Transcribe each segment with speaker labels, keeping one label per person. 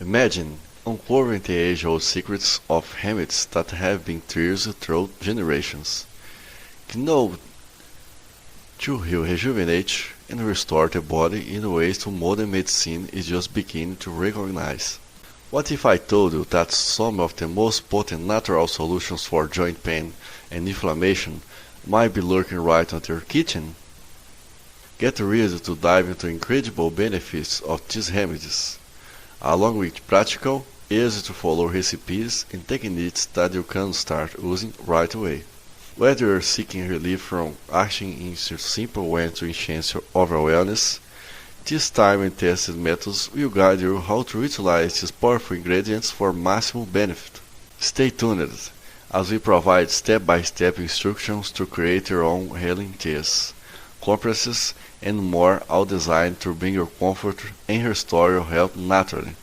Speaker 1: Imagine uncovering the age-old secrets of habits that have been treasured through generations. Know to heal, rejuvenate, and restore the body in ways that modern medicine is just beginning to recognize. What if I told you that some of the most potent natural solutions for joint pain and inflammation might be lurking right at your kitchen? Get ready to dive into incredible benefits of these remedies, along with practical, easy to follow recipes and techniques that you can start using right away. Whether you're seeking relief from acting in simple ways to enhance your overall wellness, these time and tested methods will guide you how to utilize these powerful ingredients for maximum benefit. Stay tuned as we provide step-by-step instructions to create your own healing teas, compresses, and more, all designed to bring you comfort and restore your health naturally.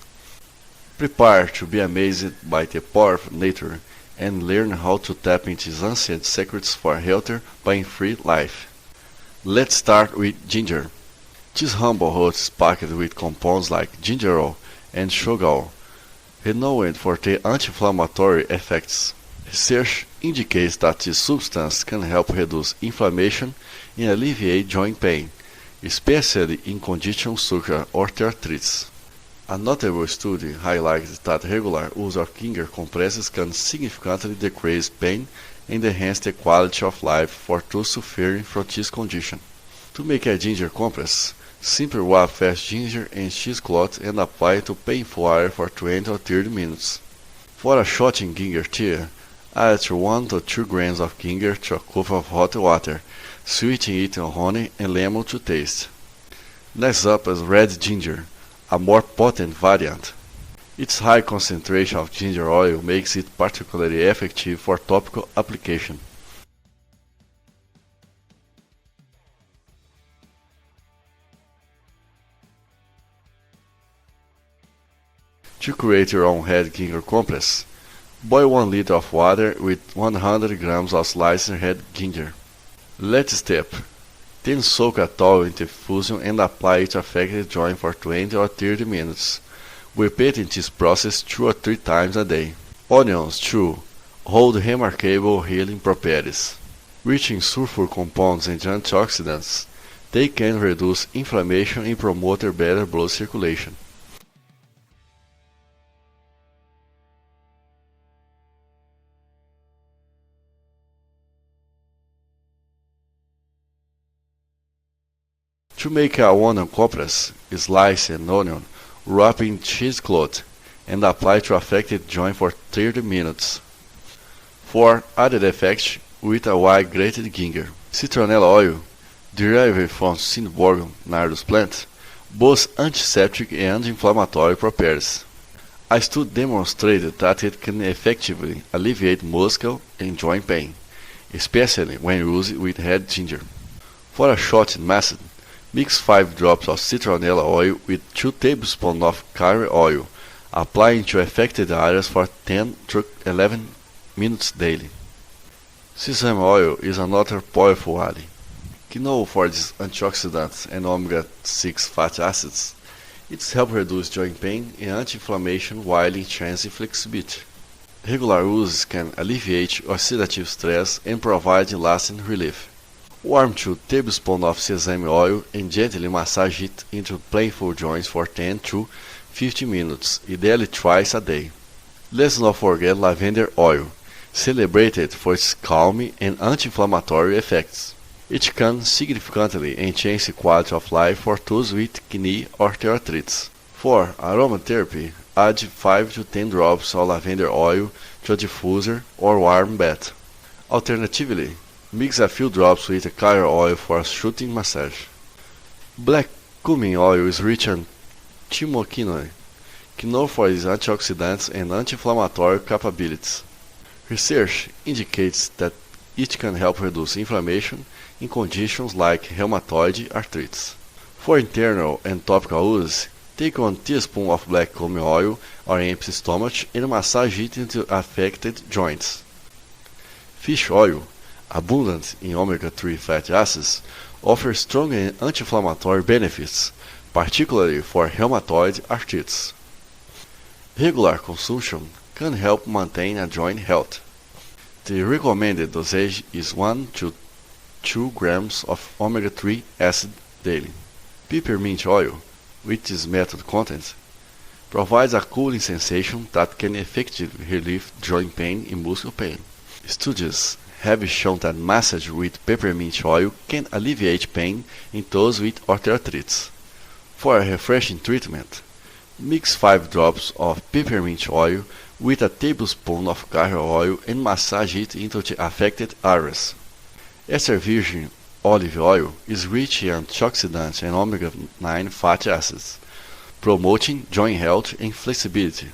Speaker 1: Prepare to be amazed by the power of nature and learn how to tap into these ancient secrets for a healthier, pain-free life. Let's start with ginger. This humble root is packed with compounds like gingerol and sugarol, renowned for their anti-inflammatory effects. Research indicates that this substance can help reduce inflammation and alleviate joint pain, especially in conditions such as arthritis. A notable study highlights that regular use of ginger compresses can significantly decrease pain and enhance the quality of life for those suffering from this condition. To make a ginger compress, simply wrap fresh ginger in cheesecloth and apply it to painful area for 20 or 30 minutes. For a shot in ginger tea, add 1 to 2 grams of ginger to a cup of hot water, sweeten it in honey and lemon to taste. Next up is red ginger, a more potent variant. Its high concentration of ginger oil makes it particularly effective for topical application. To create your own red ginger compress, boil 1 liter of water with 100 grams of sliced red ginger. Let's step. Then soak a towel in the infusion and apply it to affected joint for 20 or 30 minutes, repeating this process 2 or 3 times a day. Onions, too, hold remarkable healing properties. Rich in sulfur compounds and antioxidants, they can reduce inflammation and promote better blood circulation. To make a onion compress, slice an onion, wrap in cheesecloth, and apply to affected joint for 30 minutes. For added effect, with a white grated ginger. Citronella oil, derived from Cynborgon nardus plant, boasts antiseptic and anti-inflammatory properties. A study demonstrated that it can effectively alleviate muscle and joint pain, especially when used with red ginger. For a shot method, mix 5 drops of citronella oil with 2 tablespoons of carrot oil, applying to affected areas for 10 to 11 minutes daily. Sesame oil is another powerful ally. Known for its antioxidants and omega-6 fatty acids, it helps reduce joint pain and anti-inflammation while enhancing flexibility. Regular use can alleviate oxidative stress and provide lasting relief. Warm 2 tablespoons of sesame oil and gently massage it into painful joints for 10 to 15 minutes, ideally twice a day. Let's not forget lavender oil, celebrated for its calming and anti-inflammatory effects. It can significantly enhance the quality of life for those with knee arthritis. For aromatherapy, add 5 to 10 drops of lavender oil to a diffuser or warm bath. Alternatively, mix a few drops with a carrot oil for a soothing massage. Black cumin oil is rich in thymoquinone, known for its antioxidants and anti-inflammatory capabilities. Research indicates that it can help reduce inflammation in conditions like rheumatoid arthritis. For internal and topical use, take 1 teaspoon of black cumin oil on an empty stomach and massage it into affected joints. Fish oil, abundant in omega-3 fatty acids, offers strong anti-inflammatory benefits, particularly for rheumatoid arthritis. Regular consumption can help maintain a joint health. The recommended dosage is 1 to 2 grams of omega-3 acid daily. Peppermint oil, with this method content, provides a cooling sensation that can effectively relieve joint pain and muscle pain. Studies have shown that massage with peppermint oil can alleviate pain in those with osteoarthritis. For a refreshing treatment, mix 5 drops of peppermint oil with a tablespoon of castor oil and massage it into the affected areas. Extra virgin olive oil is rich in antioxidants and omega-9 fatty acids, promoting joint health and flexibility.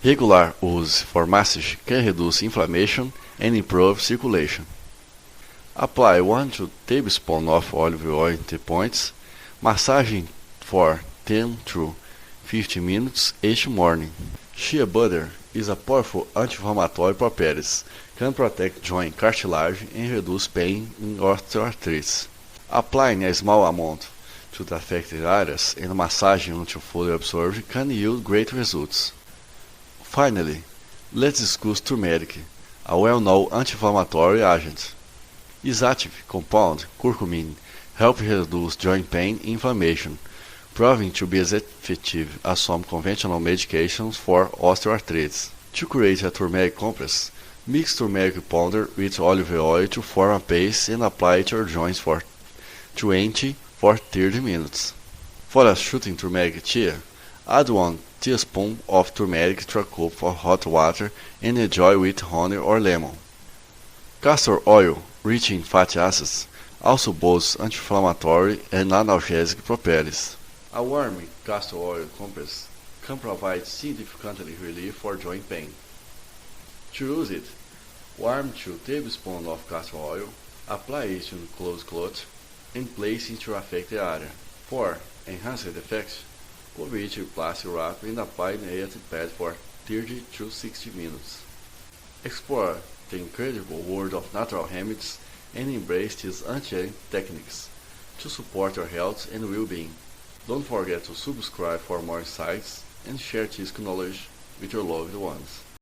Speaker 1: Regular use for massage can reduce inflammation and improve circulation. Apply 1 to 2 tablespoons of olive oil in the points, massaging for 10 to 15 minutes each morning. Shea butter is a powerful anti-inflammatory properties, can protect joint cartilage and reduce pain in osteoarthritis. Applying a small amount to the affected areas and massaging until fully absorbed can yield great results. Finally, let's discuss turmeric, a well-known anti-inflammatory agent. Its active compound, curcumin, helps reduce joint pain and inflammation, proving to be as effective as some conventional medications for osteoarthritis. To create a turmeric compress, mix turmeric powder with olive oil to form a paste and apply it to your joints for 20 or 30 minutes. For a shooting turmeric tea, add 1 teaspoon of turmeric to a cup of hot water and enjoy with honey or lemon. Castor oil, rich in fatty acids, also boasts anti-inflammatory and analgesic properties. A warm castor oil compress can provide significant relief for joint pain. To use it, warm 2 tablespoons of castor oil, apply it in closed cloth, and place it into affected area. For enhanced effects, cover it with plastic wrap and apply an aerated pad for 30 to 60 minutes. Explore the incredible world of natural remedies and embrace these anti-aging techniques to support your health and well-being. Don't forget to subscribe for more insights and share this knowledge with your loved ones.